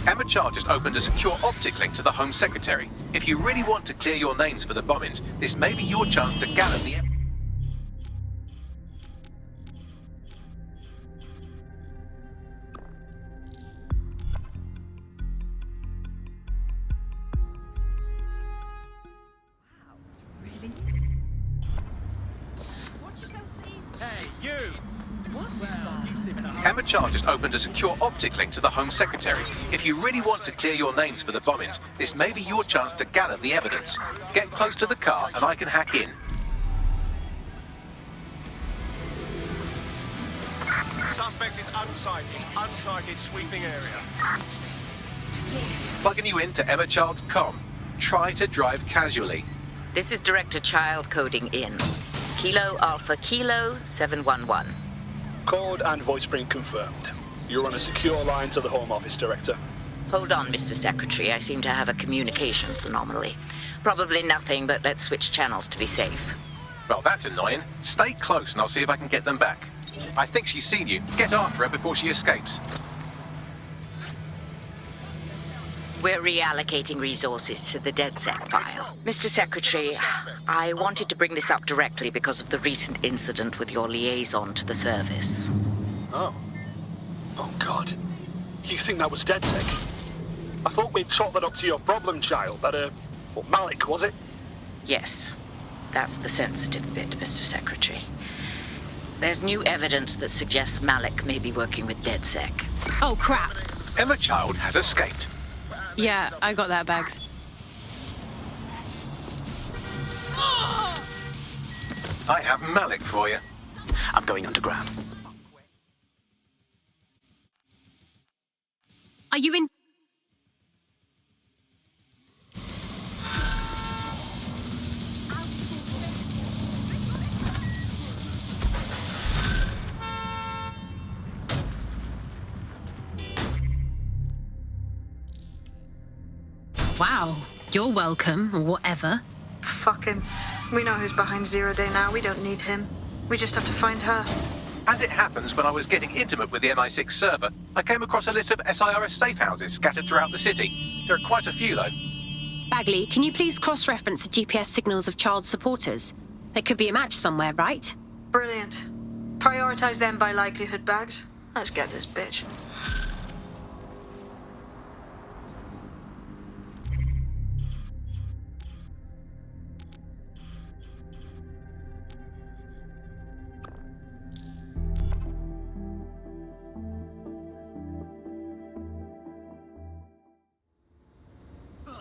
Emma Child just opened a secure optic link to the Home Secretary. If you really want to clear your names for the bombings, this may be your chance to gather the... Emma Child just opened a secure optic link to the Home Secretary. If you really want to clear your names for the bombings, this may be your chance to gather the evidence. Get close to the car and I can hack in. Suspect is unsighted. Unsighted sweeping area. Plugging you into Emma Child's comm. Try to drive casually. This is Director Child coding in. Kilo Alpha Kilo 711. Code and voice print confirmed. You're on a secure line to the Home Office, Director. Hold on, Mr. Secretary. I seem to have a communications anomaly. Probably nothing, but let's switch channels to be safe. Well, that's annoying. Stay close and I'll see if I can get them back. I think she's seen you. Get after her before she escapes. We're reallocating resources to the DedSec file. Mr. Secretary, I wanted to bring this up directly because of the recent incident with your liaison to the service. Oh. Oh, God. You think that was DedSec? I thought we'd chalk that up to your problem child, that, Malik, was it? Yes. That's the sensitive bit, Mr. Secretary. There's new evidence that suggests Malik may be working with DedSec. Oh, crap. Emma Child has escaped. Yeah, I got that, Bags. I have Malik for you. I'm going underground. Are you in? Wow, you're welcome, or whatever. Fuck him. We know who's behind Zero Day now. We don't need him. We just have to find her. As it happens, when I was getting intimate with the MI6 server, I came across a list of SIRS safe houses scattered throughout the city. There are quite a few, though. Bagley, can you please cross-reference the GPS signals of child supporters? There could be a match somewhere, right? Brilliant. Prioritize them by likelihood, Bags. Let's get this bitch.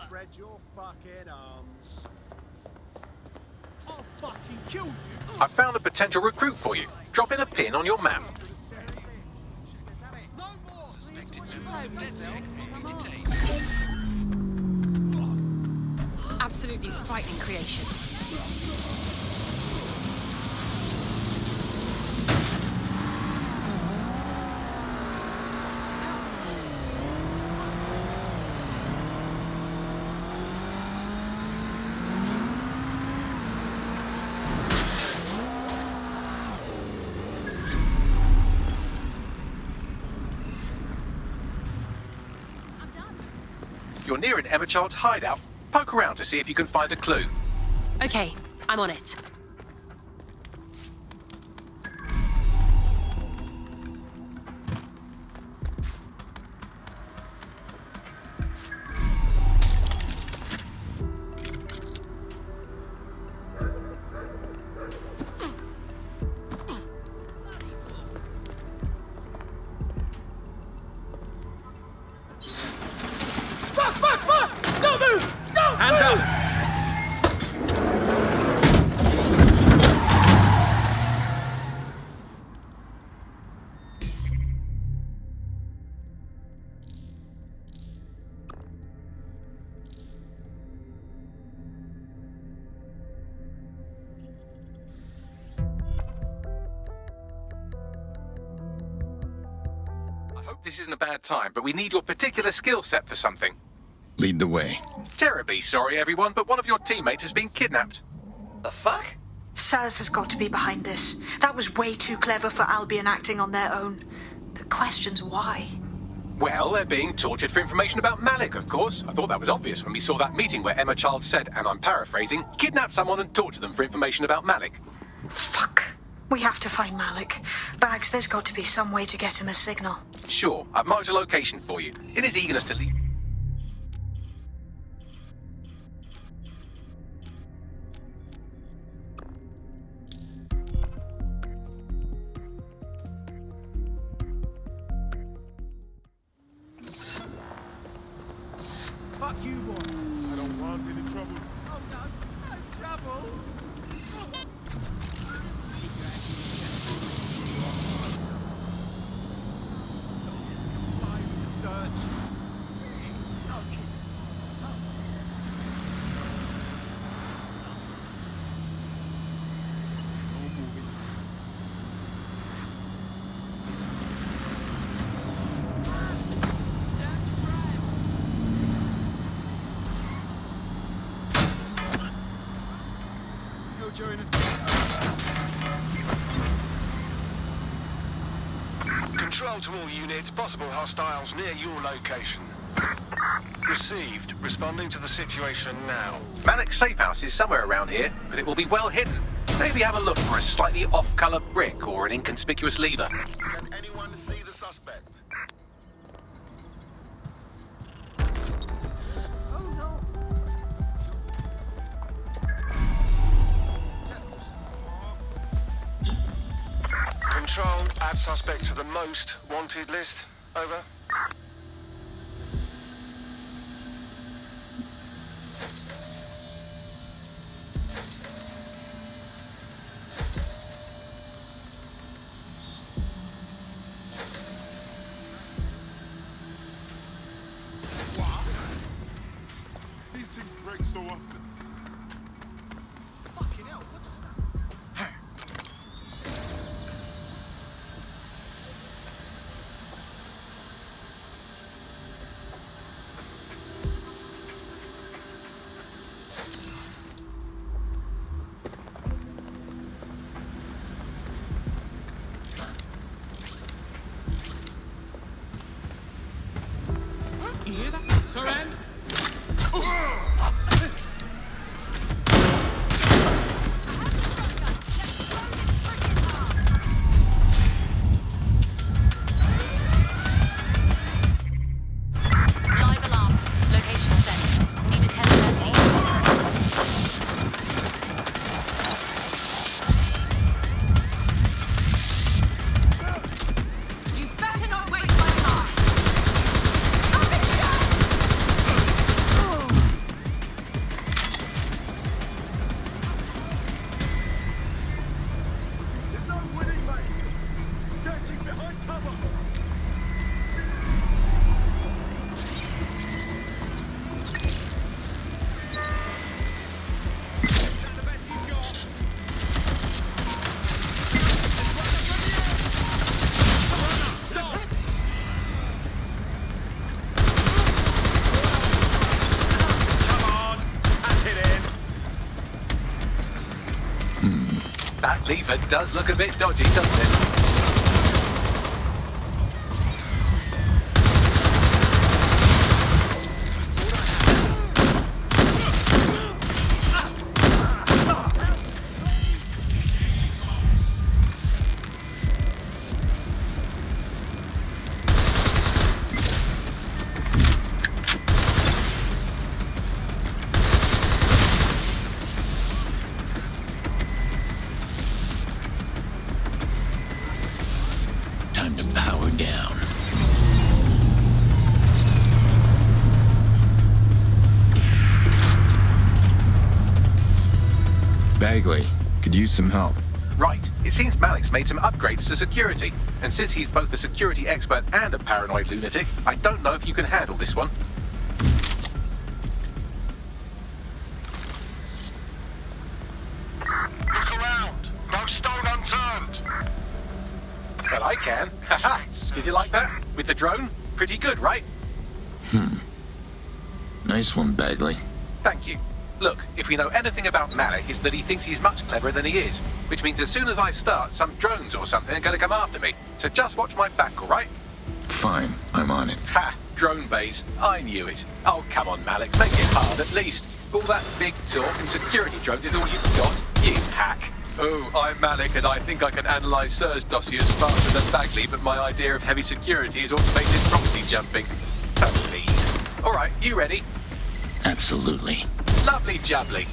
Spread your fucking arms. I'll fucking kill you. I found a potential recruit for you. Drop in a pin on your map. No more. Suspected members of DedSec will be detained. Absolutely frightening creations. You're near an Emma Child's hideout. Poke around to see if you can find a clue. Okay, I'm on it. I hope this isn't a bad time, but we need your particular skill set for something. Lead the way. Terribly sorry, everyone, but one of your teammates has been kidnapped. The fuck? Saz has got to be behind this. That was way too clever for Albion acting on their own. The question's why. Well, they're being tortured for information about Malik, of course. I thought that was obvious when we saw that meeting where Emma Child said, and I'm paraphrasing, kidnap someone and torture them for information about Malik. Fuck. We have to find Malik. Bags, there's got to be some way to get him a signal. Sure, I've marked a location for you. In his eagerness to leave... Fuck you, boy. I don't want any trouble. Oh, no. No trouble. Search. Control to all units, possible hostiles near your location. Received. Responding to the situation now. Malik's safe house is somewhere around here, but it will be well hidden. Maybe have a look for a slightly off-color brick or an inconspicuous lever. Can anyone see the suspect? Control, add suspect to the most wanted list. Over. These things break so often. Fucking hell, what is that? You hear that? Surrender! Live alarm. Location set. Need a 1013. You better not waste my time. Up and shut! There's no winning, mate. Getting behind cover. That lever does look a bit dodgy, doesn't it? Time to power down. Bagley, could use some help. Right. It seems Malik's made some upgrades to security. And since he's both a security expert and a paranoid lunatic, I don't know if you can handle this one. Look around. No stone unturned. Well, I can. Haha. Did you like that? With the drone? Pretty good, right? Nice one, Bagley. Thank you. Look, if we know anything about Malik, it's that he thinks he's much cleverer than he is. Which means as soon as I start, some drones or something are going to come after me. So just watch my back, all right? Fine, I'm on it. Ha! Drone bays. I knew it. Oh, come on, Malik. Make it hard at least. All that big talk and security drones is all you've got. You hack. Oh, I'm Malik, and I think I can analyse Sir's dossiers faster than Bagley, but my idea of heavy security is automated proxy jumping. Oh, please. All right, you ready? Absolutely. Lovely jubbly.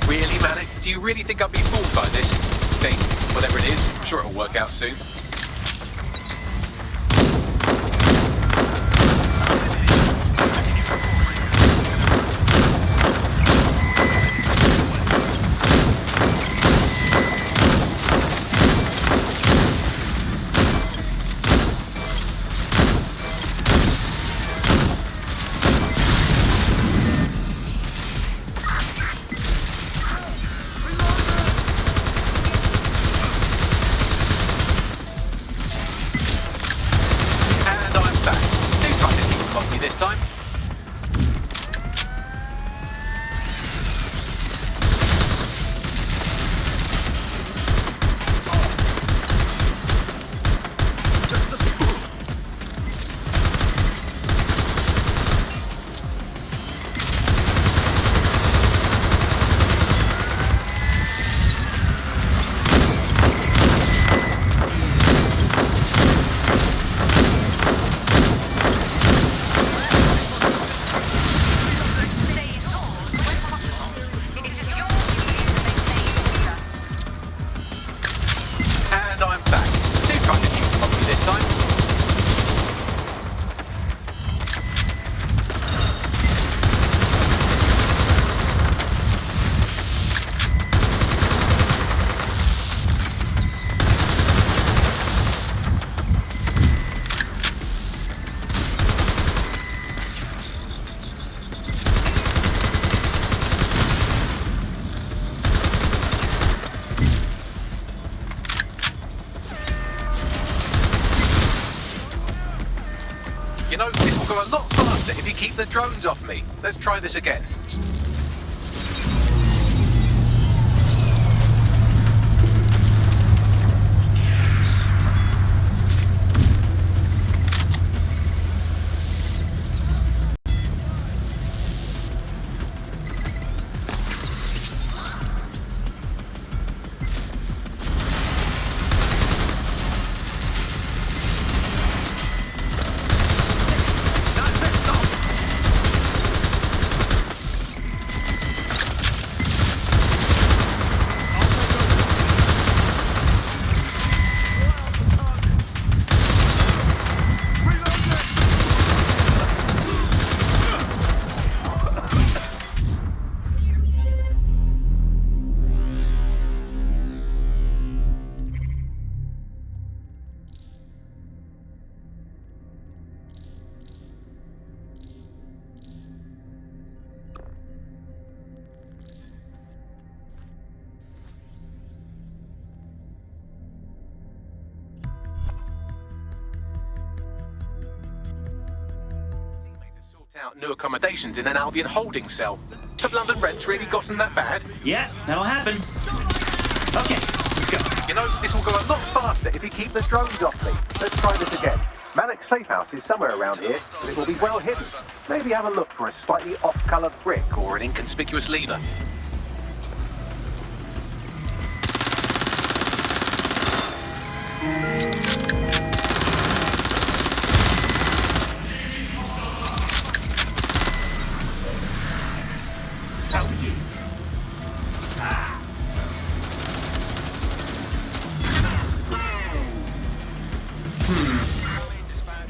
Really, Malik? Do you really think I'll be fooled by this thing? Whatever it is, I'm sure it'll work out soon. This time. You know, this will go a lot faster if you keep the drones off me. Let's try this again. Out new accommodations in an Albion holding cell. Have London rents really gotten that bad? Yeah, that'll happen. Okay, let's go. You know, this will go a lot faster if you keep the drones off me. Let's try this again. Malik's safe house is somewhere around here, but it will be well hidden. Maybe have a look for a slightly off-coloured brick or an inconspicuous lever.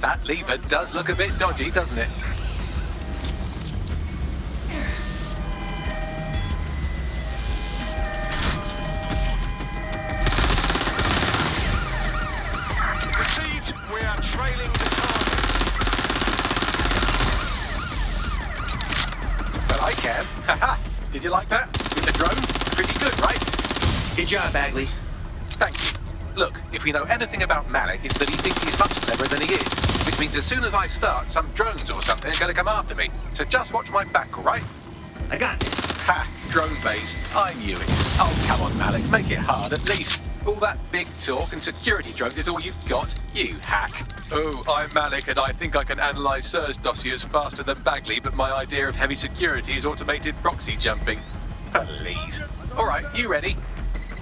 That lever does look a bit dodgy, doesn't it? Received. We are trailing the target. But I can. Haha! Did you like that? With the drone? Pretty good, right? Good job, Bagley. Thank you. Look, if we know anything about Malik, it's that he thinks he's much cleverer than he is. Which means as soon as I start, some drones or something are going to come after me. So just watch my back, all right? I got this. Ha! Drone base. I knew it. Oh, come on, Malik. Make it hard, at least. All that big talk and security drones is all you've got? You hack. Oh, I'm Malik, and I think I can analyse SIRS dossiers faster than Bagley, but my idea of heavy security is automated proxy jumping. Please. All right, you ready?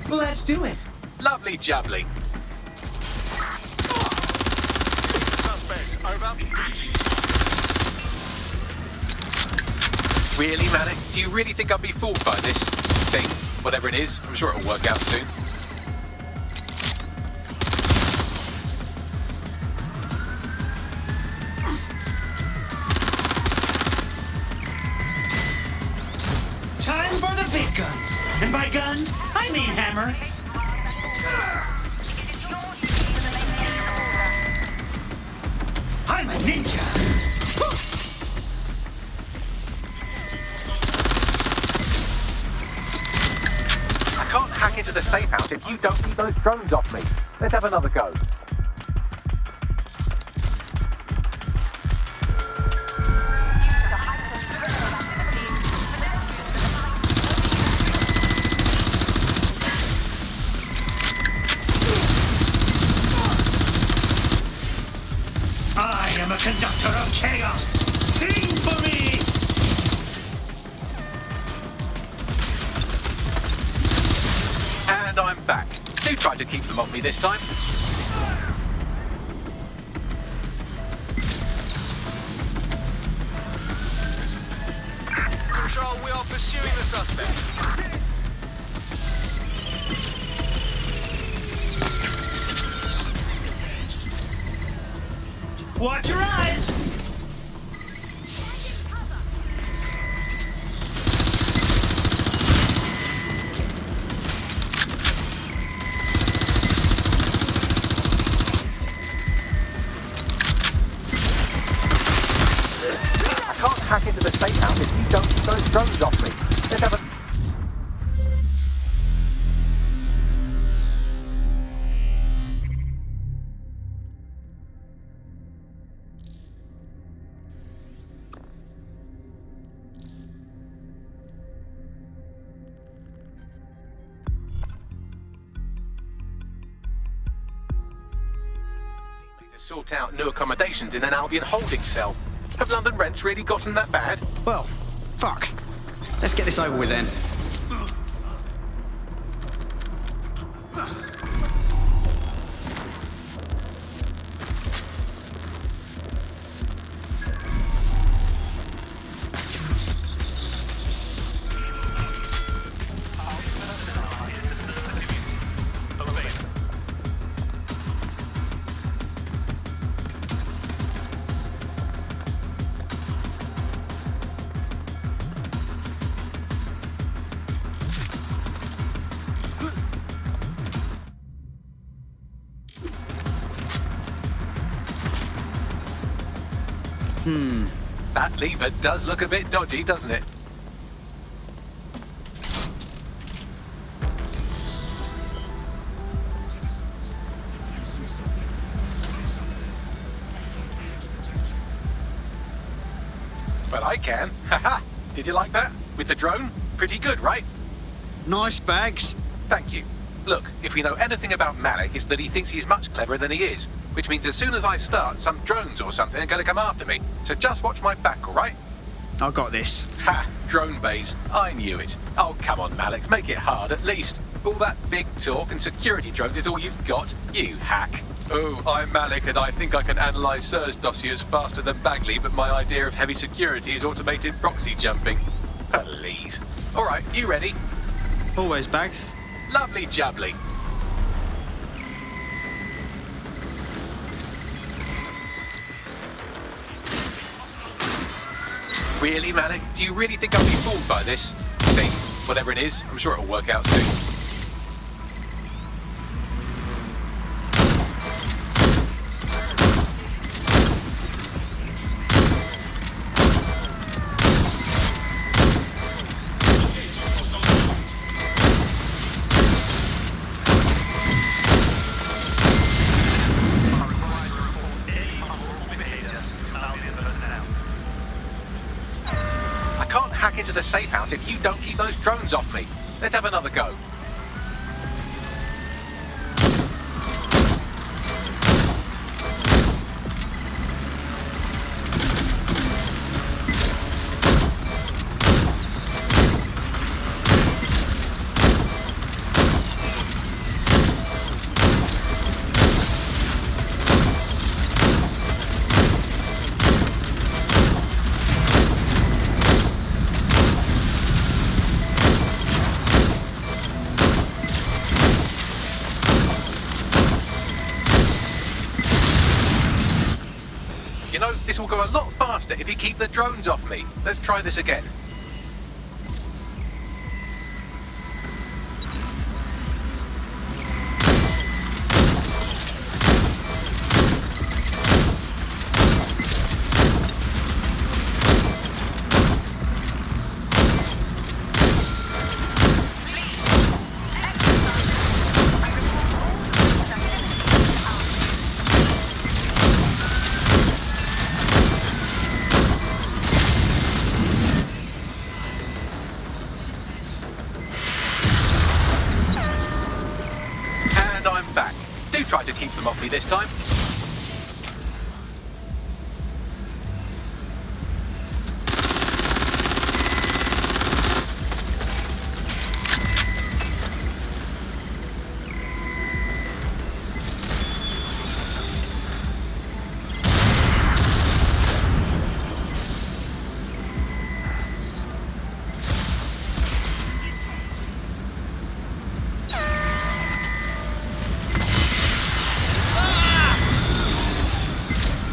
Let's do it. Lovely jubbly. Suspects, over. Really, Malik? Do you really think I'll be fooled by this thing? Whatever it is, I'm sure it'll work out soon. Time for the big guns. And by guns, I mean hammer. I'm a ninja. I can't hack into the safe house if you don't keep those drones off me. Let's have another go. I am a conductor of chaos. Sing for me! And I'm back. Do try to keep them off me this time. Control, we are pursuing the suspect. Watch your eyes! I can't hack into the safe house if you don't keep those drones off me. Let's have a... to sort out new accommodations in an Albion holding cell. Have London rents really gotten that bad? Well, fuck. Let's get this over with then. That lever does look a bit dodgy, doesn't it? Well, I can. Haha! Did you like that? With the drone? Pretty good, right? Nice bags. Thank you. Look, if we know anything about Malik, it's that he thinks he's much cleverer than he is. Which means as soon as I start, some drones or something are going to come after me. So just watch my back, all right? I got this. Ha! Drone bays. I knew it. Oh, come on, Malik. Make it hard, at least. All that big talk and security drones is all you've got? You hack. Oh, I'm Malik, and I think I can analyse SIRS dossiers faster than Bagley, but my idea of heavy security is automated proxy jumping. Please. All right, you ready? Always bags. Lovely jubbly. Really, Malik? Do you really think I'll be fooled by this thing? Whatever it is, I'm sure it'll work out soon. Into the the safe house if you don't keep those drones off me. Let's have another go. You know, this will go a lot faster if you keep the drones off me. Let's try this again. And I'm back. Do try to keep them off me this time.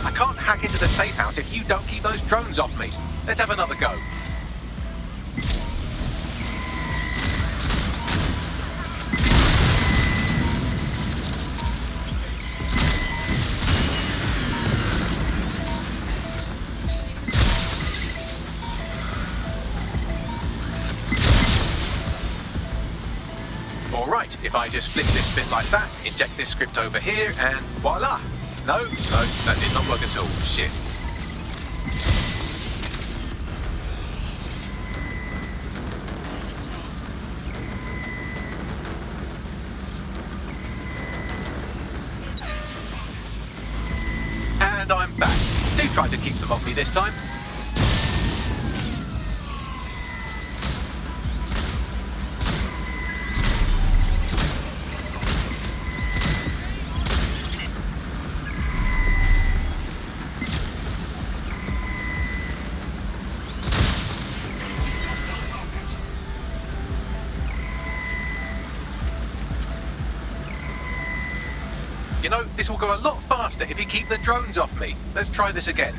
I can't hack into the safe house if you don't keep those drones off me. Let's have another go. Alright, if I just flick this bit like that, inject this script over here, and voila! No, that did not work at all. Shit. And I'm back. Do try to keep them off me this time. You know, this will go a lot faster if you keep the drones off me. Let's try this again.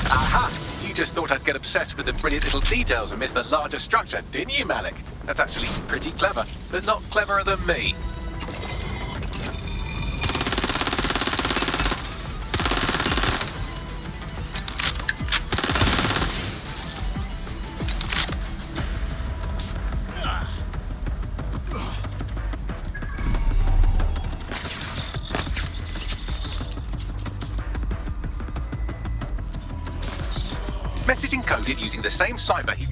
Aha! You just thought I'd get obsessed with the brilliant little details and miss the larger structure, didn't you, Malik? That's actually pretty clever, but not cleverer than me. Message encoded using the same cipher he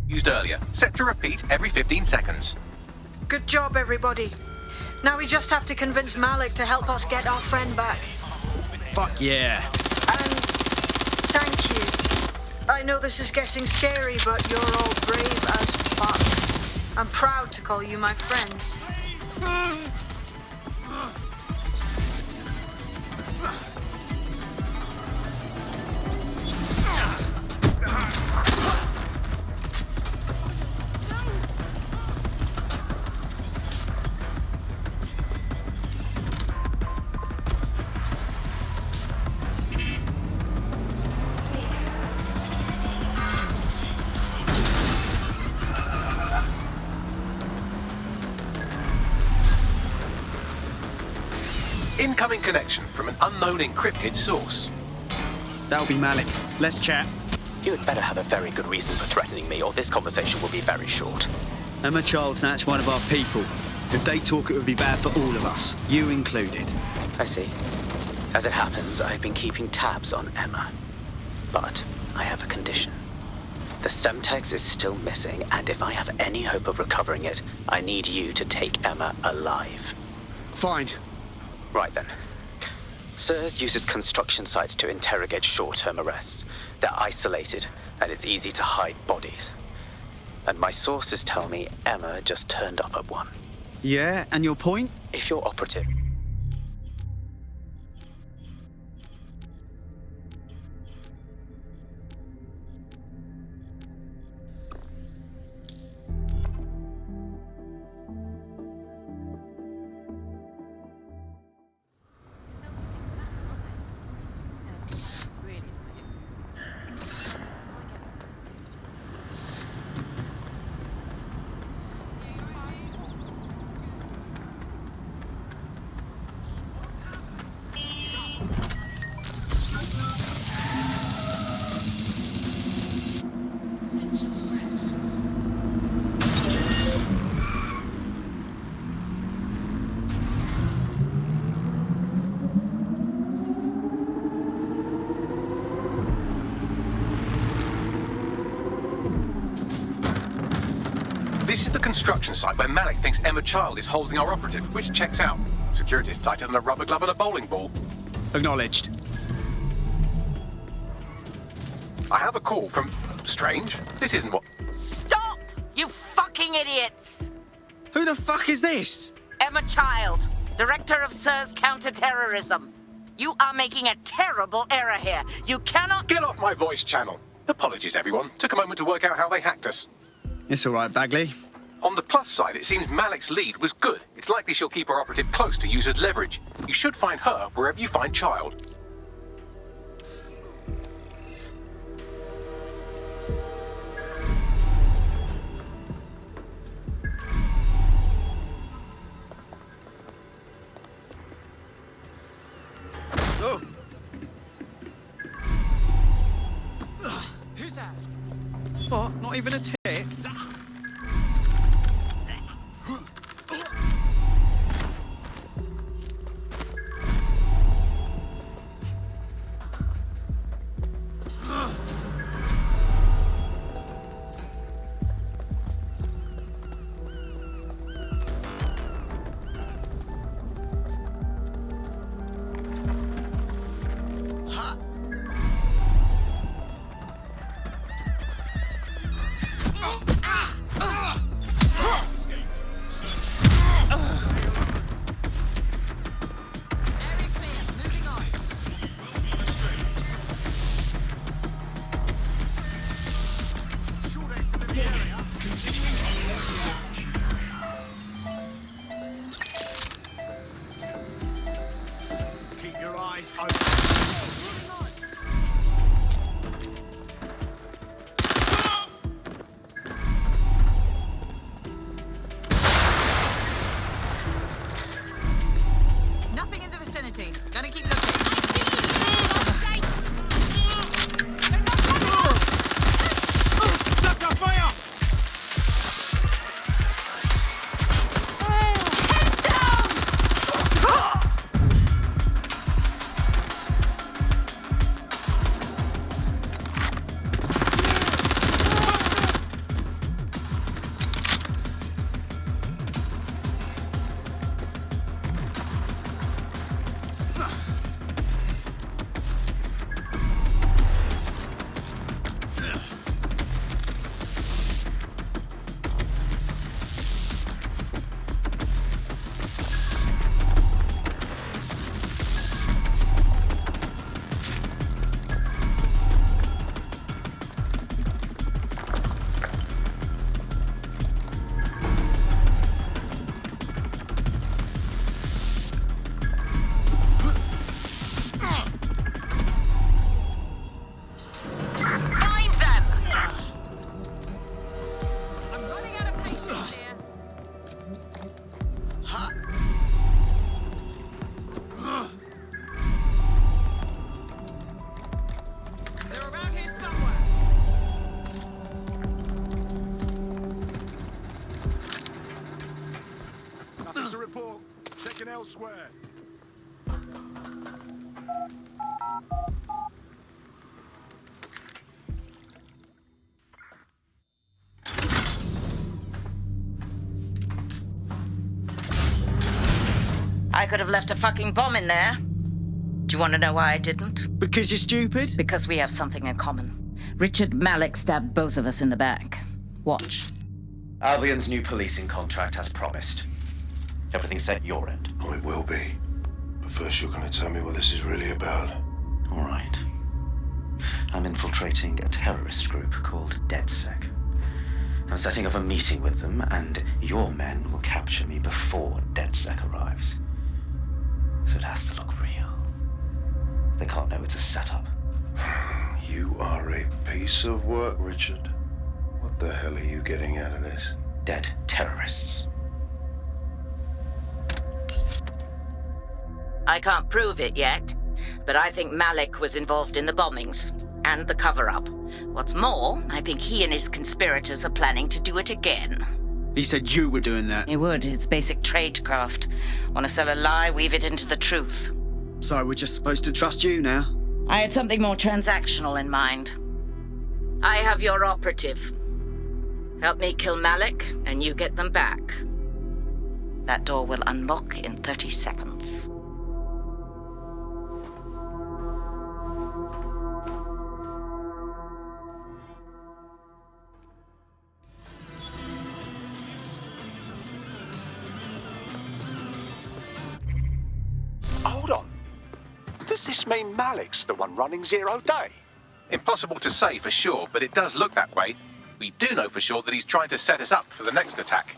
used earlier, set to repeat every 15 seconds. Good job, everybody. Now we just have to convince Malik to help us get our friend back. Fuck yeah. And thank you. I know this is getting scary, but you're all brave as fuck. I'm proud to call you my friends. Incoming connection from an unknown encrypted source. That'll be Malik. Let's chat. You had better have a very good reason for threatening me, or this conversation will be very short. Emma Child snatched one of our people. If they talk, it would be bad for all of us, you included. I see. As it happens, I've been keeping tabs on Emma. But I have a condition. The Semtex is still missing, and if I have any hope of recovering it, I need you to take Emma alive. Fine. Right then. SIRS uses construction sites to interrogate short-term arrests. They're isolated, and it's easy to hide bodies. And my sources tell me Emma just turned up at one. Yeah, and your point? If you're operative... This is the construction site where Malik thinks Emma Child is holding our operative, which checks out. Security's tighter than a rubber glove and a bowling ball. Acknowledged. I have a call from... Strange. This isn't what... Stop, you fucking idiots! Who the fuck is this? Emma Child, Director of SIRS Counter-Terrorism. You are making a terrible error here. You cannot... Get off my voice channel. Apologies, everyone. Took a moment to work out how they hacked us. It's all right, Bagley. On the plus side, it seems Malik's lead was good. It's likely she'll keep her operative close to use as leverage. You should find her wherever you find Child. Oh. Who's that? What? Not even a tick? Keep your eyes open. Nothing in the vicinity. Gonna keep looking. Duck up fire! I could have left a fucking bomb in there. Do you want to know why I didn't? Because you're stupid? Because we have something in common. Richard Malik stabbed both of us in the back. Watch. Albion's new policing contract as promised. Everything set your end. Oh, it will be. But first you're going to tell me what this is really about. All right. I'm infiltrating a terrorist group called DedSec. I'm setting up a meeting with them, and your men will capture me before DedSec arrives. So it has to look real. They can't know it's a setup. You are a piece of work, Richard. What the hell are you getting out of this? Dead terrorists. I can't prove it yet, but I think Malik was involved in the bombings and the cover-up. What's more, I think he and his conspirators are planning to do it again. He said you were doing that. He would. It's basic tradecraft. Want to sell a lie, weave it into the truth. So we're just supposed to trust you now? I had something more transactional in mind. I have your operative. Help me kill Malik, and you get them back. That door will unlock in 30 seconds. Hold on. Does this mean Malik's the one running Zero Day? Impossible to say for sure, but it does look that way. We do know for sure that he's trying to set us up for the next attack.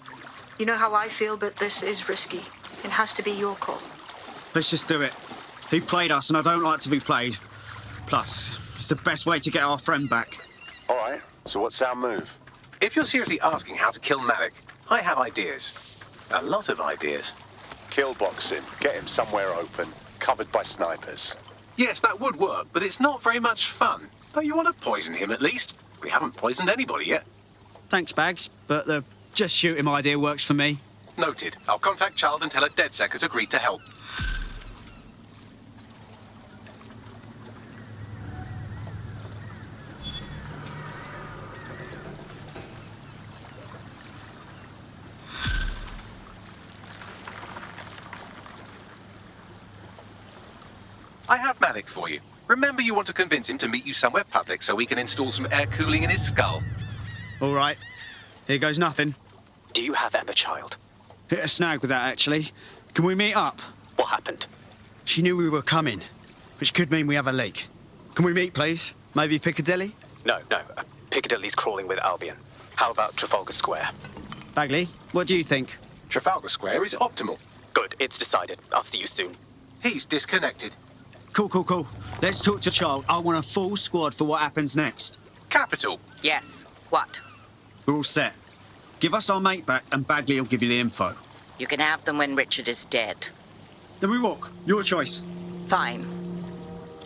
You know how I feel, but this is risky. It has to be your call. Let's just do it. He played us, and I don't like to be played. Plus, it's the best way to get our friend back. All right, so what's our move? If you're seriously asking how to kill Malik, I have ideas. A lot of ideas. Kill box him, get him somewhere open, covered by snipers. Yes, that would work, but it's not very much fun. Don't you want to poison him at least? We haven't poisoned anybody yet. Thanks, Bags, but the just shoot him idea works for me. Noted. I'll contact Child and tell her DedSec has agreed to help. I have Malik for you. Remember, you want to convince him to meet you somewhere public so we can install some air cooling in his skull. All right. Here goes nothing. Do you have Emma, Child? Hit a snag with that, actually. Can we meet up? What happened? She knew we were coming, which could mean we have a leak. Can we meet, please? Maybe Piccadilly? No. Piccadilly's crawling with Albion. How about Trafalgar Square? Bagley, what do you think? Trafalgar Square is optimal. Good, it's decided. I'll see you soon. He's disconnected. Cool. Let's talk to Child. I want a full squad for what happens next. Capital. Yes. What? We're all set. Give us our mate back and Bagley will give you the info. You can have them when Richard is dead. Then we walk. Your choice. Fine.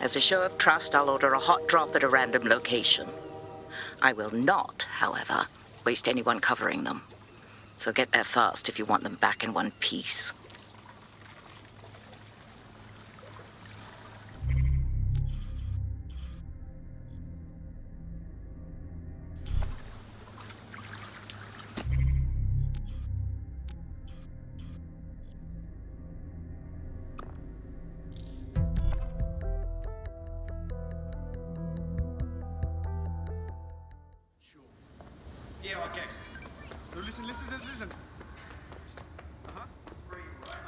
As a show of trust, I'll order a hot drop at a random location. I will not, however, waste anyone covering them. So get there fast if you want them back in one piece. Yeah, I guess. No, listen.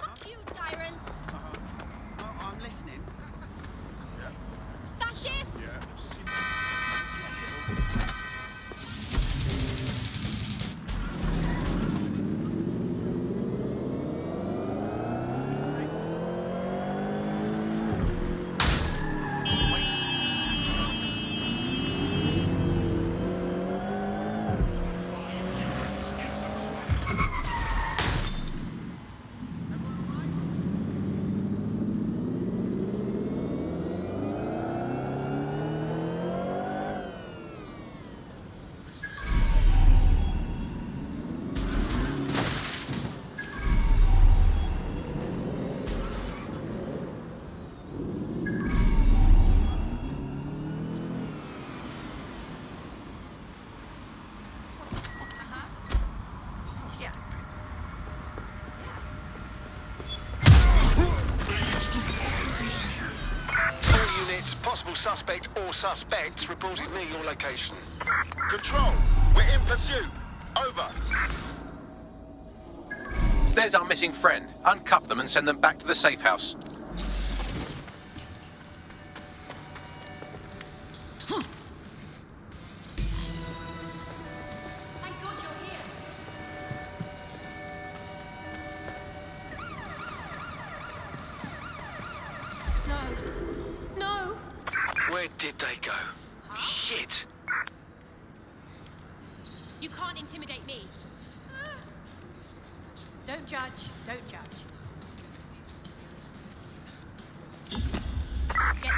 Fuck you, tyrants! I'm listening. Fascists! units, possible suspect or suspects reported near your location. Control, we're in pursuit. Over. There's our missing friend. Uncuff them and send them back to the safe house. Thank God you're here. No. No. Where did they go? Shit. You can't intimidate me. Don't judge. Don't judge.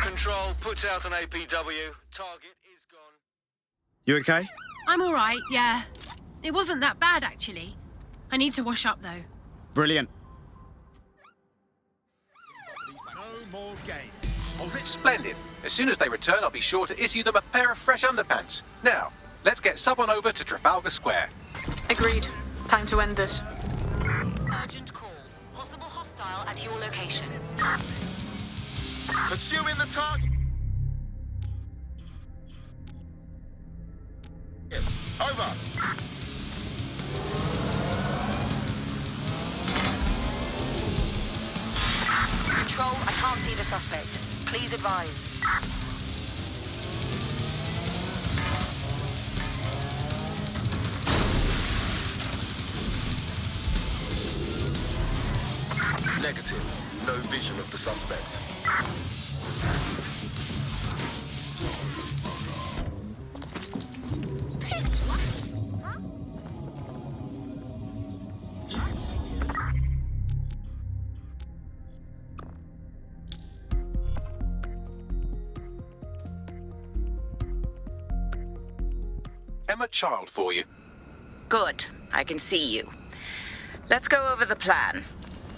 Control, put out an APW. Target is gone. You okay? I'm all right, yeah. It wasn't that bad, actually. I need to wash up, though. Brilliant. No more games. Splendid. As soon as they return, I'll be sure to issue them a pair of fresh underpants. Now, let's get someone over to Trafalgar Square. Agreed. Time to end this. Urgent call. Possible hostile at your location. Pursuing the target. Over. Control, I can't see the suspect. Please advise. Negative. No vision of the suspect. Emma Child for you. Good. I can see you. Let's go over the plan.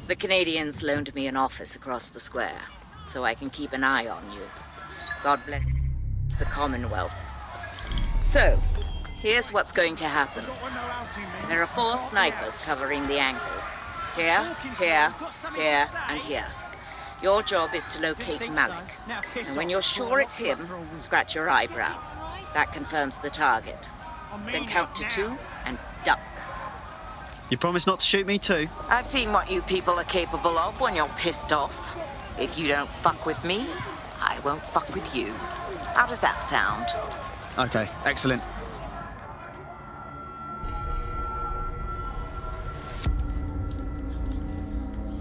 The Canadians loaned me an office across the square, so I can keep an eye on you. God bless the Commonwealth. So, here's what's going to happen. There are 4 snipers covering the angles. Here, here, here, and here. Your job is to locate Malik. And when you're sure it's him, scratch your eyebrow. That confirms the target. Then count to 2 and duck. You promise not to shoot me too? I've seen what you people are capable of when you're pissed off. If you don't fuck with me, I won't fuck with you. How does that sound? Okay, excellent.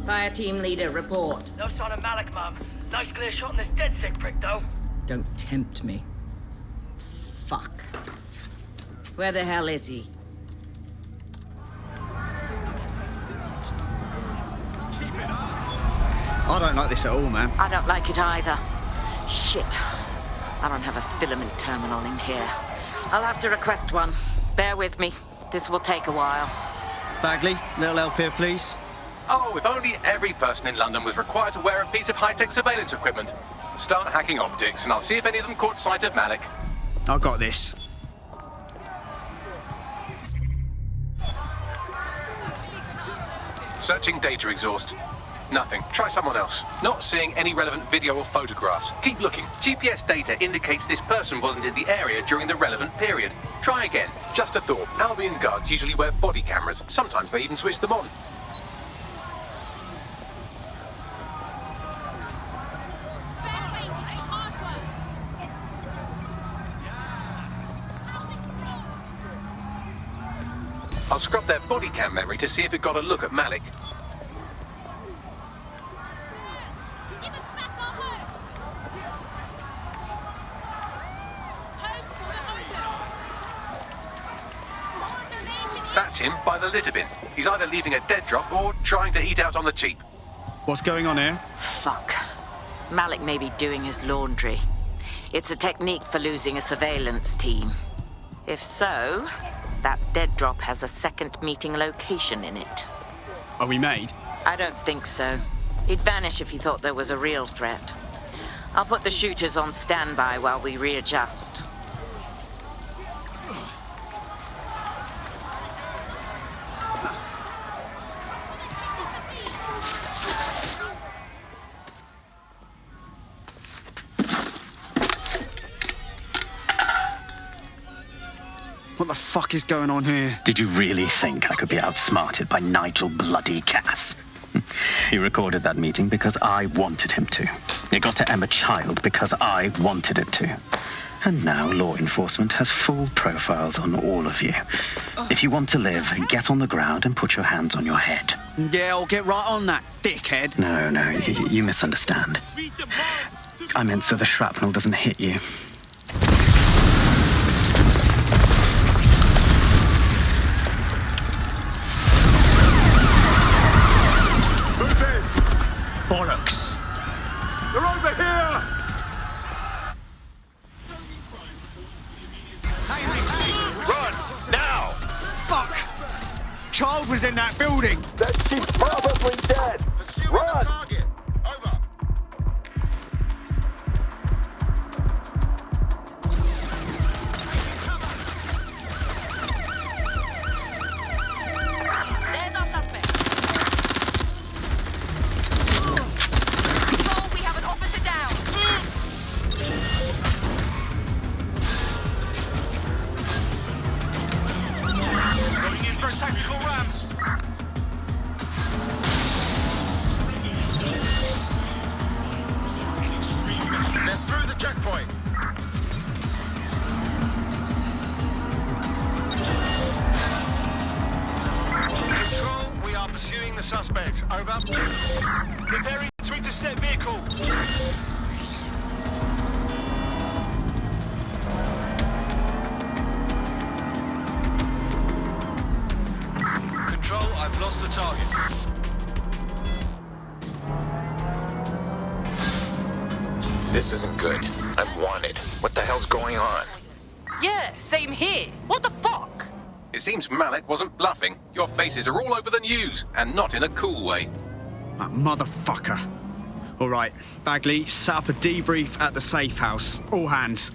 Fire team leader, report. No sign of Malik, Mum. Nice clear shot on this dead sick prick, though. Don't tempt me. Fuck. Where the hell is he? I don't like this at all, man. I don't like it either. Shit. I don't have a filament terminal in here. I'll have to request one. Bear with me. This will take a while. Bagley, little help here, please. Oh, if only every person in London was required to wear a piece of high-tech surveillance equipment. Start hacking optics, and I'll see if any of them caught sight of Malik. I've got this. Searching data exhaust. Nothing. Try someone else. Not seeing any relevant video or photographs. Keep looking. GPS data indicates this person wasn't in the area during the relevant period. Try again. Just a thought. Albion guards usually wear body cameras. Sometimes they even switch them on. I'll scrub their body cam memory to see if it got a look at Malik. Give us back our homes! Homes for the homeless! That's him by the litter bin. He's either leaving a dead drop or trying to eat out on the cheap. What's going on here? Fuck. Malik may be doing his laundry. It's a technique for losing a surveillance team. If so, that dead drop has a second meeting location in it. Are we made? I don't think so. He'd vanish if he thought there was a real threat. I'll put the shooters on standby while we readjust. What the fuck is going on here? Did you really think I could be outsmarted by Nigel bloody Cass? He recorded that meeting because I wanted him to. It got to Emma Child because I wanted it to. And now law enforcement has full profiles on all of you. If you want to live, get on the ground and put your hands on your head. Yeah, I'll get right on that, dickhead. No, you misunderstand. I meant so the shrapnel doesn't hit you. Bollocks. They're over here! Run! Now! Fuck! Child was in that building! Then she's probably dead! Run! There's our suspect. Control, we have an officer down. Going in for a tactical ramp! They're through the checkpoint! Control, we are pursuing the suspect. Over. Preparing to intercept vehicle. Control, I've lost the target. This isn't good. I'm wanted. What the hell's going on? Yeah, same here. What the fuck? It seems Malik wasn't bluffing. Your faces are all over the news, and not in a cool way. That motherfucker. All right, Bagley, set up a debrief at the safe house. All hands.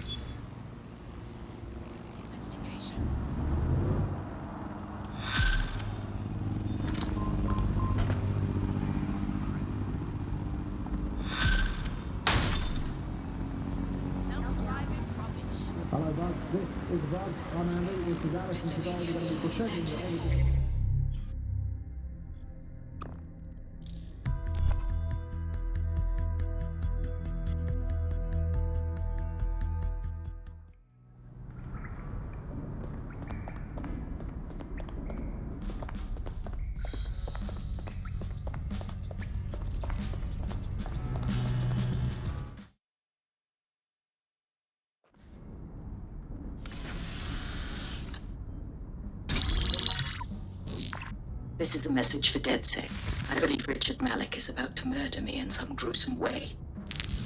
Hello, Bud. This is Bud. I'm Andy. This is Alison. Today we're going to be protecting the This is a message for DedSec. I believe Richard Malik is about to murder me in some gruesome way.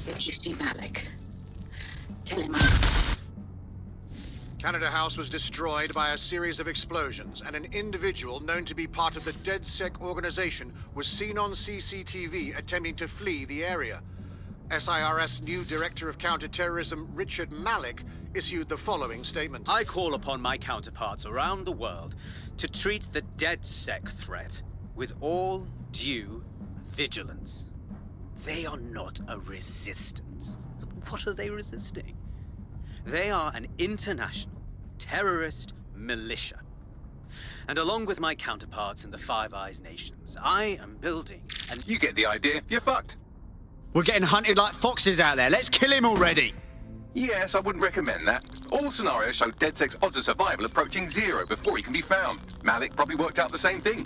If you see Malik, tell him Canada House was destroyed by a series of explosions, and an individual known to be part of the DedSec organization was seen on CCTV attempting to flee the area. SIRS new Director of Counterterrorism, Richard Malik, issued the following statement. I call upon my counterparts around the world to treat the DedSec threat with all due vigilance. They are not a resistance. What are they resisting? They are an international terrorist militia. And along with my counterparts in the Five Eyes nations, I am building an... You get the idea. You're fucked. We're getting hunted like foxes out there. Let's kill him already. Yes, I wouldn't recommend that. All scenarios show DedSec's odds of survival approaching 0 before he can be found. Malik probably worked out the same thing.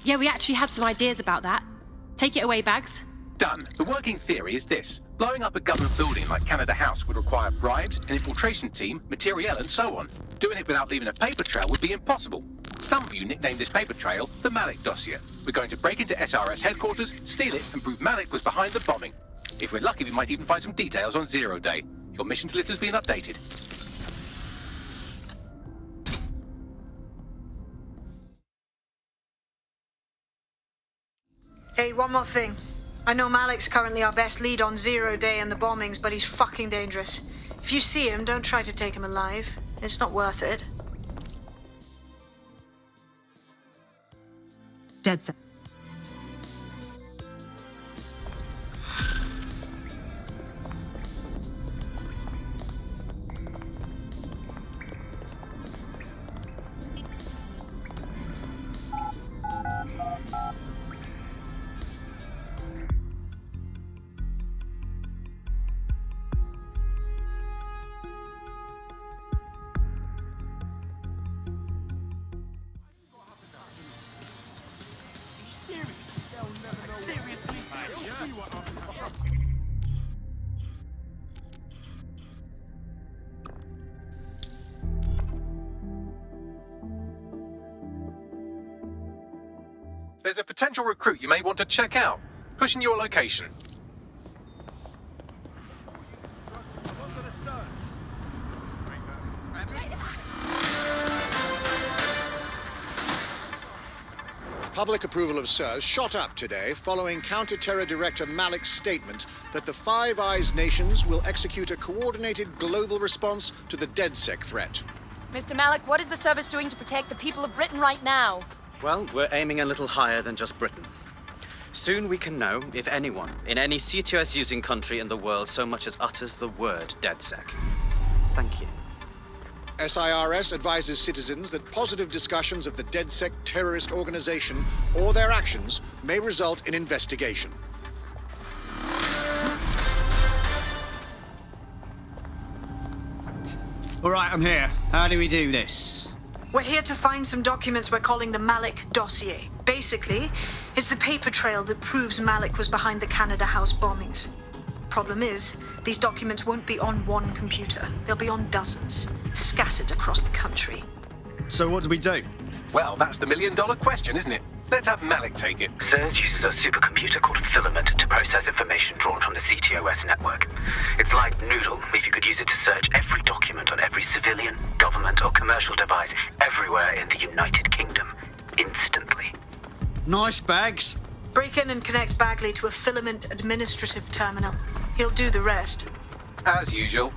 Yeah, we actually had some ideas about that. Take it away, Bags. Done. The working theory is this. Blowing up a government building like Canada House would require bribes, an infiltration team, materiel, and so on. Doing it without leaving a paper trail would be impossible. Some of you nicknamed this paper trail the Malik dossier. We're going to break into SRS headquarters, steal it, and prove Malik was behind the bombing. If we're lucky, we might even find some details on 0 Day. Your missions list has been updated. Hey, one more thing. I know Malik's currently our best lead on 0 Day and the bombings, but he's fucking dangerous. If you see him, don't try to take him alive. It's not worth it. DedSec. There's a potential recruit you may want to check out. Pushing your location. Public approval of SIRS shot up today following Counter-Terror Director Malik's statement that the Five Eyes nations will execute a coordinated global response to the DedSec threat. Mr. Malik, what is the service doing to protect the people of Britain right now? Well, we're aiming a little higher than just Britain. Soon we can know if anyone in any CTOS-using country in the world so much as utters the word DedSec. Thank you. SIRS advises citizens that positive discussions of the DedSec terrorist organization or their actions may result in investigation. All right, I'm here. How do we do this? We're here to find some documents we're calling the Malik dossier. Basically, it's the paper trail that proves Malik was behind the Canada House bombings. Problem is, these documents won't be on one computer. They'll be on dozens, scattered across the country. So what do we do? Well, that's the million-dollar question, isn't it? Let's have Malik take it. SIRS uses a supercomputer called Filament to process information drawn from the CTOS network. It's like Noodle if you could use it to search every document on every civilian, government, or commercial device everywhere in the United Kingdom, instantly. Nice bags. Break in and connect Bagley to a Filament administrative terminal. He'll do the rest. As usual.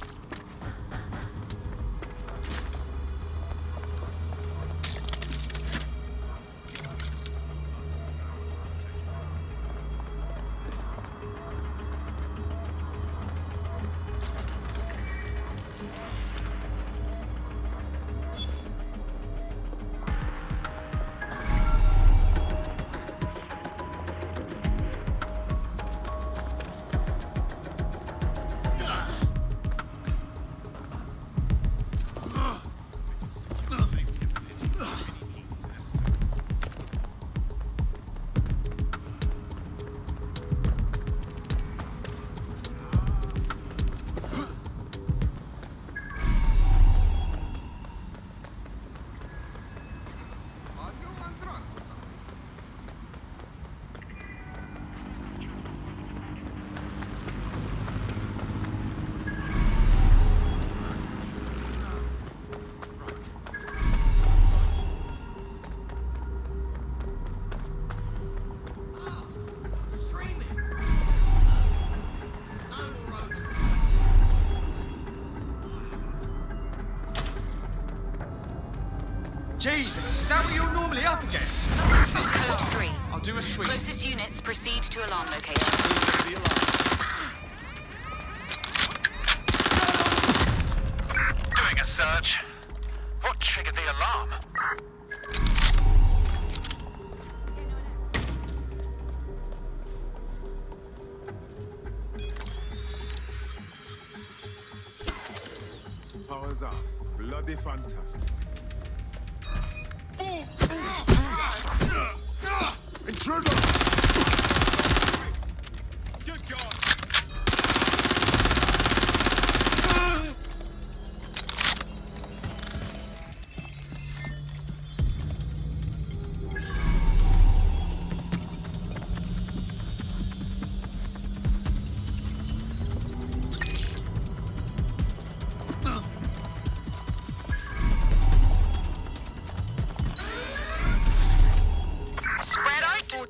Jesus, is that what you're normally up against? Code 3. I'll do a sweep. Closest units proceed to alarm location. Doing a search. What triggered the alarm? Powers off. Bloody fantastic. Intruder! Good God!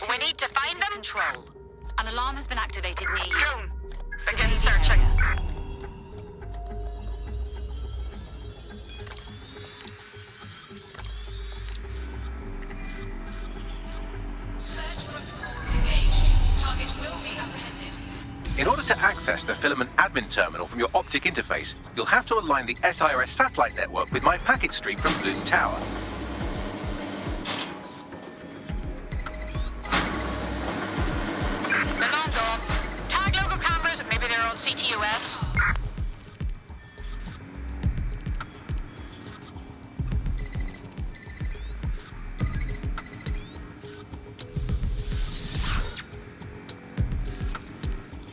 We need to find them. Control. An alarm has been activated near you. June, begin searching. In order to access the Filament admin terminal from your optic interface, you'll have to align the SIRS satellite network with my packet stream from Bloom Tower. Tag local cameras, maybe they're on CTOS.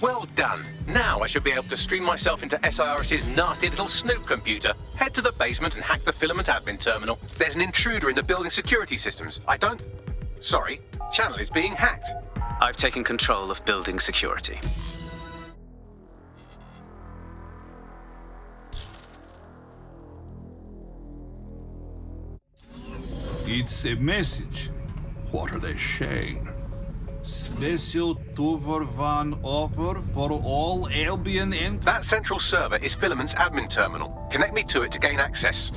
Well done. Now I should be able to stream myself into SIRS's nasty little snoop computer, head to the basement and hack the filament admin terminal. There's an intruder in the building security systems. Sorry, channel is being hacked. I've taken control of building security. It's a message. What are they saying? Special Tover van offer for all Albion and... That central server is Filament's admin terminal. Connect me to it to gain access.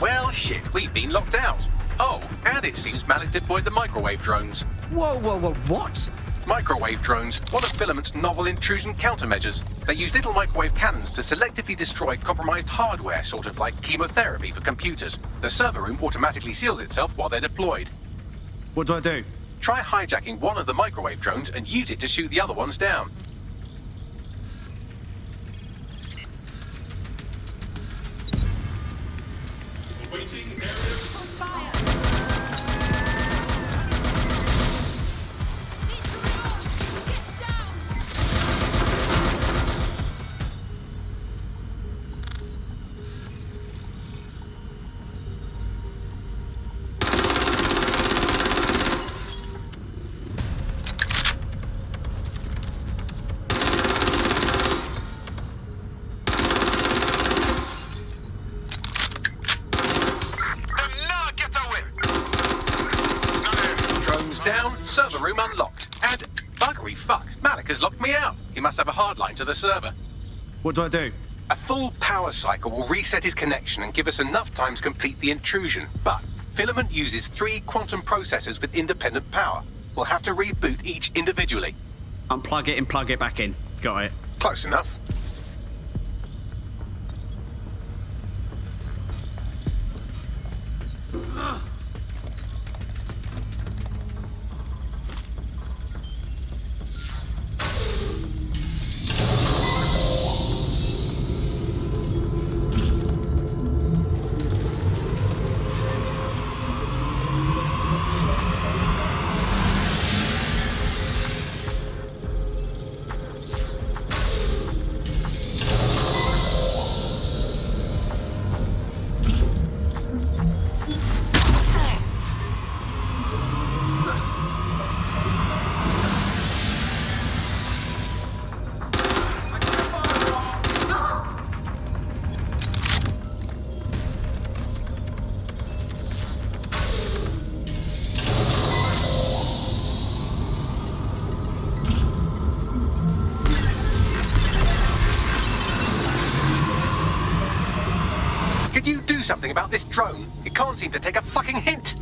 Well, shit, we've been locked out. Oh, and it seems Malik deployed the microwave drones. Whoa, what? Microwave drones, one of Filament's novel intrusion countermeasures. They use little microwave cannons to selectively destroy compromised hardware, sort of like chemotherapy for computers. The server room automatically seals itself while they're deployed. What do I do? Try hijacking one of the microwave drones and use it to shoot the other ones down. Waiting area. Server room unlocked. And buggery fuck, Malik has locked me out. He must have a hardline to the server. What do I do? A full power cycle will reset his connection and give us enough time to complete the intrusion. But Filament uses 3 quantum processors with independent power. We'll have to reboot each individually. Unplug it and plug it back in. Got it. Close enough. Could you do something about this drone? It can't seem to take a fucking hint.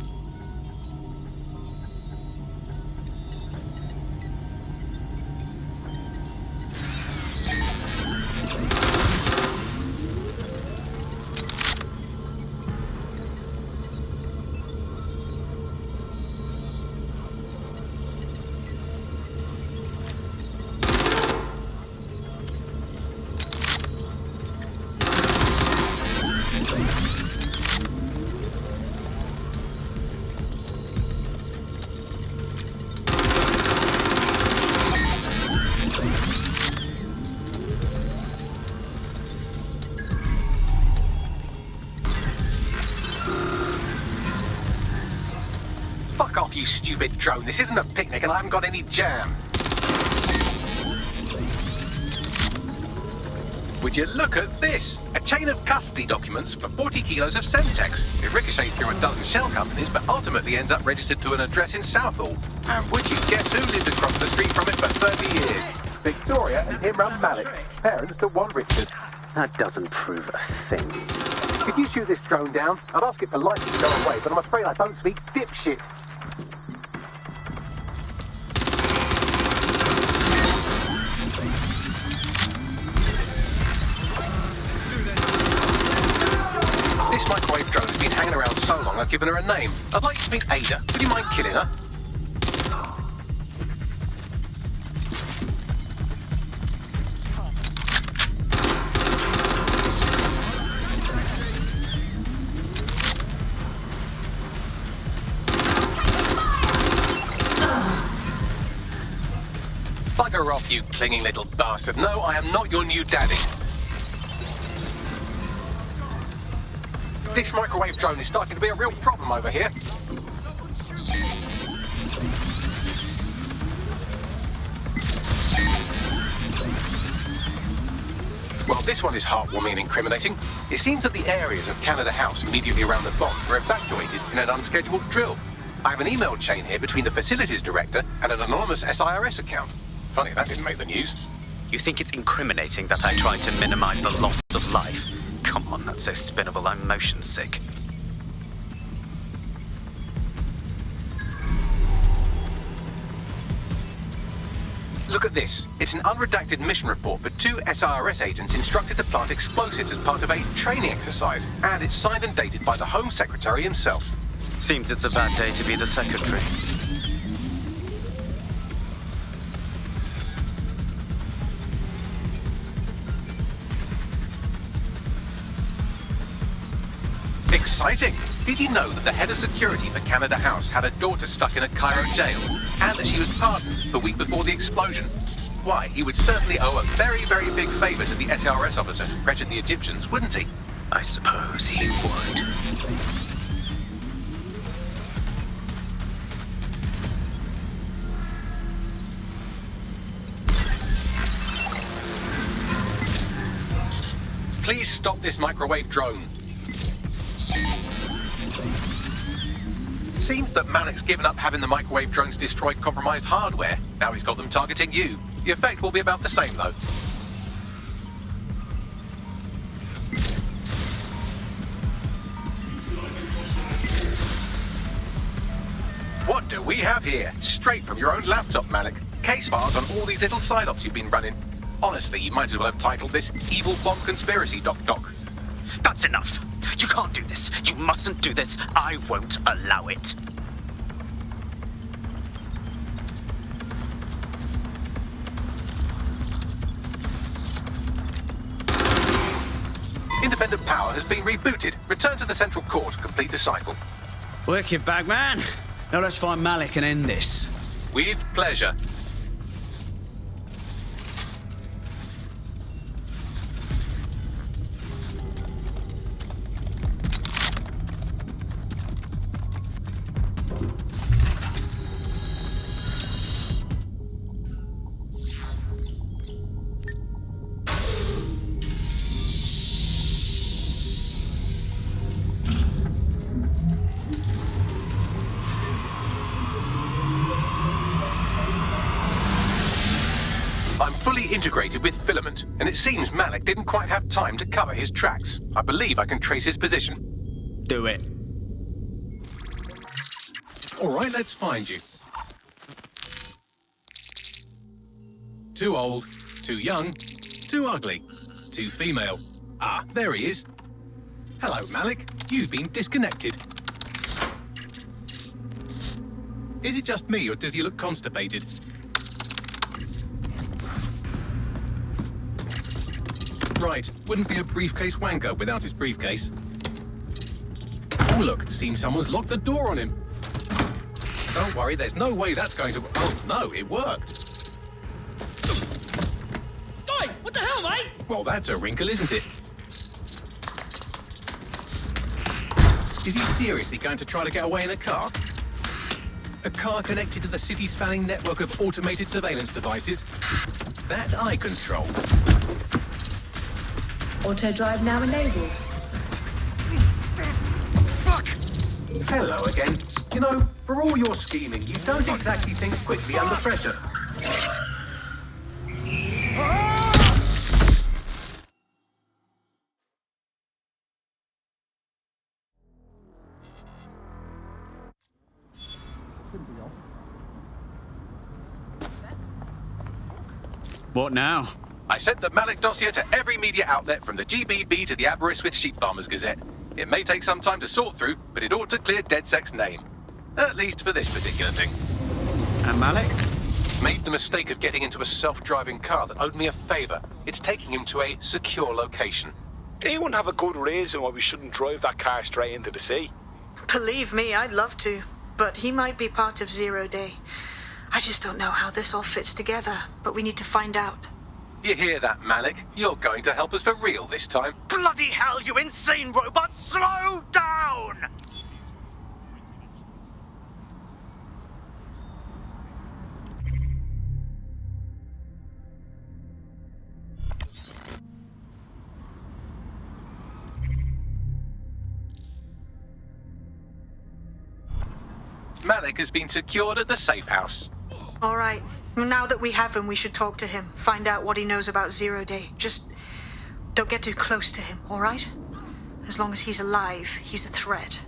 Fuck off, you stupid drone. This isn't a picnic and I haven't got any jam. Would you look at this? A chain of custody documents for 40 kilos of Semtex. It ricochets through a dozen shell companies, but ultimately ends up registered to an address in Southall. And would you guess who lived across the street from it for 30 years? Victoria and Imran Malik, parents to one Richard. That doesn't prove a thing. Could you shoot this drone down? I'd ask it politely to go away, but I'm afraid I don't speak dipshit. I've given her a name. I'd like to meet Ada. Would you mind killing her? Bugger off, you clinging little bastard. No, I am not your new daddy. This microwave drone is starting to be a real problem over here. Well, this one is heartwarming and incriminating. It seems that the areas of Canada House immediately around the bomb were evacuated in an unscheduled drill. I have an email chain here between the facilities director and an anonymous SIRS account. Funny, that didn't make the news. You think it's incriminating that I tried to minimize the loss of life? Come on, that's so spinnable, I'm motion sick. Look at this. It's an unredacted mission report for 2 SIRS agents instructed to plant explosives as part of a training exercise, and it's signed and dated by the Home Secretary himself. Seems it's a bad day to be the Secretary. Exciting! Did you know that the head of security for Canada House had a daughter stuck in a Cairo jail, and that she was pardoned the week before the explosion? Why, he would certainly owe a very, very big favor to the SRS officer who pressured the Egyptians, wouldn't he? I suppose he would. Please stop this microwave drone. Seems that Malik's given up having the microwave drones destroy compromised hardware. Now he's got them targeting you. The effect will be about the same, though. What do we have here? Straight from your own laptop, Malik. Case files on all these little side-ops you've been running. Honestly, you might as well have titled this Evil Bomb Conspiracy, Doc. That's enough. You can't do this. You mustn't do this. I won't allow it. Independent power has been rebooted. Return to the central core to complete the cycle. Wicked, Bagman. Now let's find Malik and end this. With pleasure. I'm fully integrated with Filament, and it seems Malik didn't quite have time to cover his tracks. I believe I can trace his position. Do it. All right, let's find you. Too old, too young, too ugly, too female. Ah, there he is. Hello, Malik. You've been disconnected. Is it just me, or does he look constipated? Right, wouldn't be a briefcase wanker without his briefcase. Oh look, seems someone's locked the door on him. Don't worry, there's no way that's going to... Oh no, it worked. Oi, what the hell, mate? Well, that's a wrinkle, isn't it? Is he seriously going to try to get away in a car? A car connected to the city-spanning network of automated surveillance devices? That I control. Auto drive now enabled. Fuck! Hello again. You know, for all your scheming, you don't exactly think quickly under pressure. What now? I sent the Malik dossier to every media outlet from the GBB to the Aberystwyth Sheep Farmers Gazette. It may take some time to sort through, but it ought to clear DedSec's name. At least for this particular thing. And Malik? Made the mistake of getting into a self-driving car that owed me a favor. It's taking him to a secure location. Anyone have a good reason why we shouldn't drive that car straight into the sea? Believe me, I'd love to. But he might be part of Zero Day. I just don't know how this all fits together, but we need to find out. You hear that, Malik? You're going to help us for real this time. Bloody hell, you insane robot! Slow down! Malik has been secured at the safe house. All right. Now that we have him, we should talk to him. Find out what he knows about Zero Day. Just don't get too close to him, all right? As long as he's alive, he's a threat.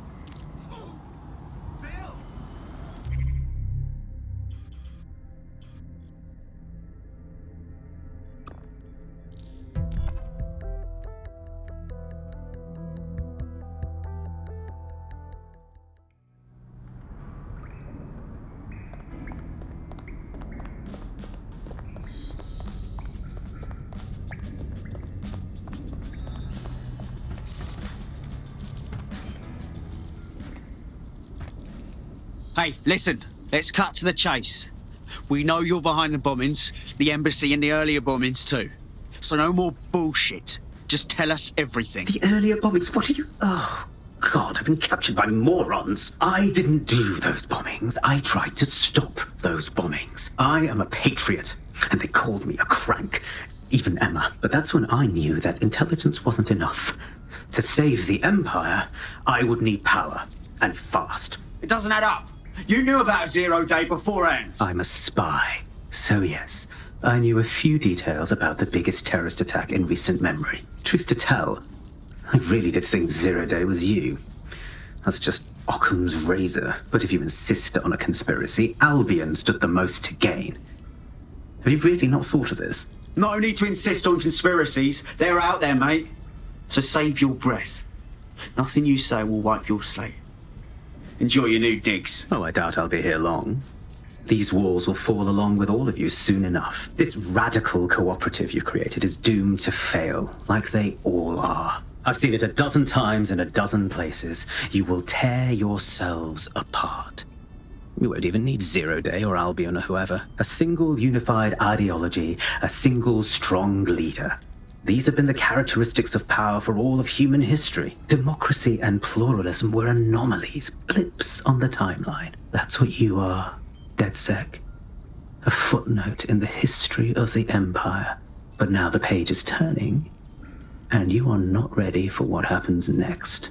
Hey, listen. Let's cut to the chase. We know you're behind the bombings, the embassy and the earlier bombings too. So no more bullshit. Just tell us everything. The earlier bombings? What are you... Oh, God, I've been captured by morons. I didn't do those bombings. I tried to stop those bombings. I am a patriot, and they called me a crank. Even Emma. But that's when I knew that intelligence wasn't enough. To save the Empire, I would need power, and fast. It doesn't add up. You knew about Zero Day beforehand. I'm a spy. So yes, I knew a few details about the biggest terrorist attack in recent memory. Truth to tell, I really did think Zero Day was you. That's just Occam's razor. But if you insist on a conspiracy, Albion stood the most to gain. Have you really not thought of this? No need to insist on conspiracies. They're out there, mate. So save your breath. Nothing you say will wipe your slate. Enjoy your new digs. Oh, I doubt I'll be here long. These walls will fall along with all of you soon enough. This radical cooperative you created is doomed to fail, like they all are. I've seen it a dozen times in a dozen places. You will tear yourselves apart. We won't even need Zero Day or Albion or whoever. A single unified ideology, a single strong leader. These have been the characteristics of power for all of human history. Democracy and pluralism were anomalies, blips on the timeline. That's what you are, DedSec. A footnote in the history of the Empire. But now the page is turning, and you are not ready for what happens next.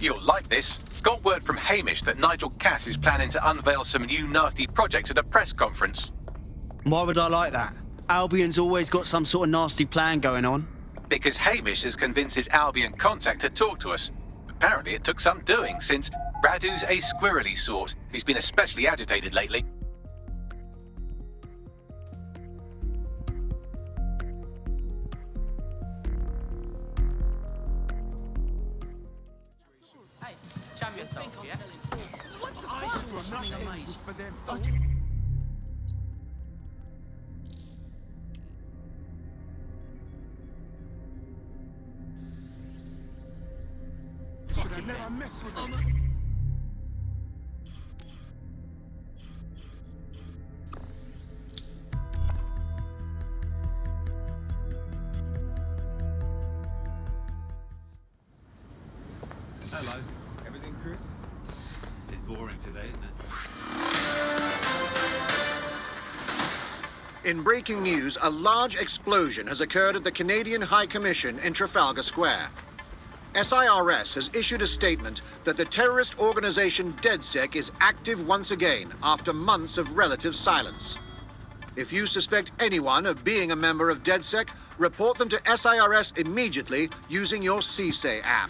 You'll like this. Got word from Hamish that Nigel Cass is planning to unveil some new nasty project at a press conference. Why would I like that? Albion's always got some sort of nasty plan going on. Because Hamish has convinced his Albion contact to talk to us. Apparently it took some doing, since Radu's a squirrely sort. He's been especially agitated lately. Jam yourself, yeah? What the fuck? Never mess with them. Hello. Everything, Chris? Bit boring today, isn't it? In breaking news, a large explosion has occurred at the Canadian High Commission in Trafalgar Square. SIRS has issued a statement that the terrorist organization DedSec is active once again after months of relative silence. If you suspect anyone of being a member of DedSec, report them to SIRS immediately using your CSAY app.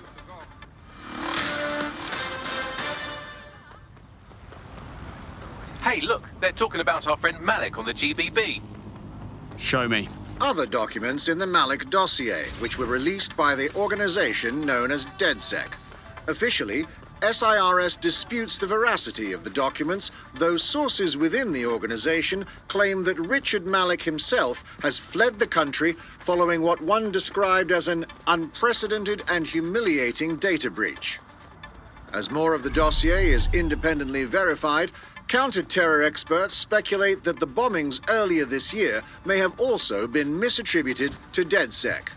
Hey, look, they're talking about our friend Malik on the GBB. Show me. Other documents in the Malik dossier, which were released by the organization known as DedSec. Officially, SIRS disputes the veracity of the documents, though sources within the organization claim that Richard Malik himself has fled the country following what one described as an unprecedented and humiliating data breach. As more of the dossier is independently verified, counter-terror experts speculate that the bombings earlier this year may have also been misattributed to DedSec.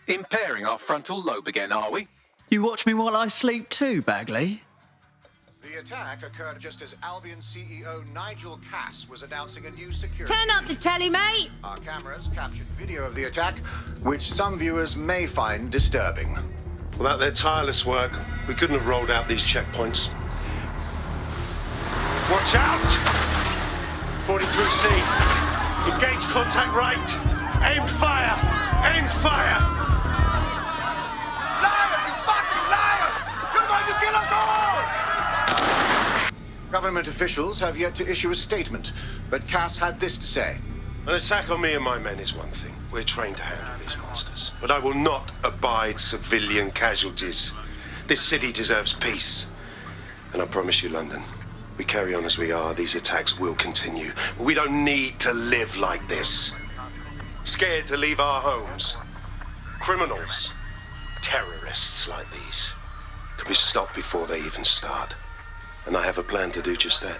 Impairing our frontal lobe again, are we? You watch me while I sleep too, Bagley? The attack occurred just as Albion CEO Nigel Cass was announcing a new security... Turn up the telly, mate! Our cameras captured video of the attack, which some viewers may find disturbing. Without their tireless work, we couldn't have rolled out these checkpoints. Watch out! 43C. Engage contact right. Aim fire! Aim fire! Liar! You fucking liar! You're going to kill us all! Government officials have yet to issue a statement, but Cass had this to say. An attack on me and my men is one thing. We're trained to handle these monsters. But I will not abide civilian casualties. This city deserves peace. And I promise you, London, we carry on as we are, these attacks will continue. We don't need to live like this. Scared to leave our homes. Criminals, terrorists like these, can be stopped before they even start. And I have a plan to do just that.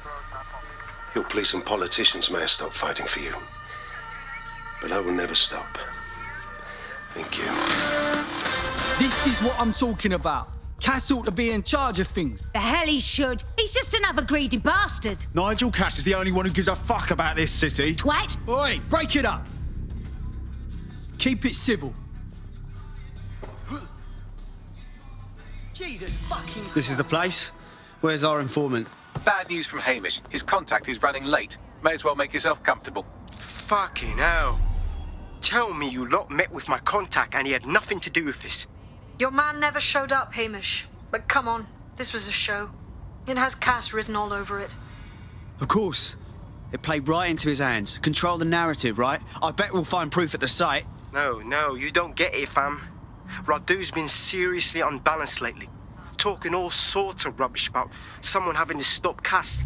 Your police and politicians may have stopped fighting for you. But I will never stop. Thank you. This is what I'm talking about. Cass ought to be in charge of things. The hell he should. He's just another greedy bastard. Nigel Cass is the only one who gives a fuck about this city. Twat! Oi, break it up. Keep it civil. Jesus fucking... This is the place? Where's our informant? Bad news from Hamish. His contact is running late. May as well make yourself comfortable. Fucking hell. Tell me you lot met with my contact and he had nothing to do with this. Your man never showed up, Hamish. But come on, this was a show. It has Cass written all over it. Of course. It played right into his hands. Control the narrative, right? I bet we'll find proof at the site. No, you don't get it, fam. Radu's been seriously unbalanced lately. Talking all sorts of rubbish about someone having to stop Cass.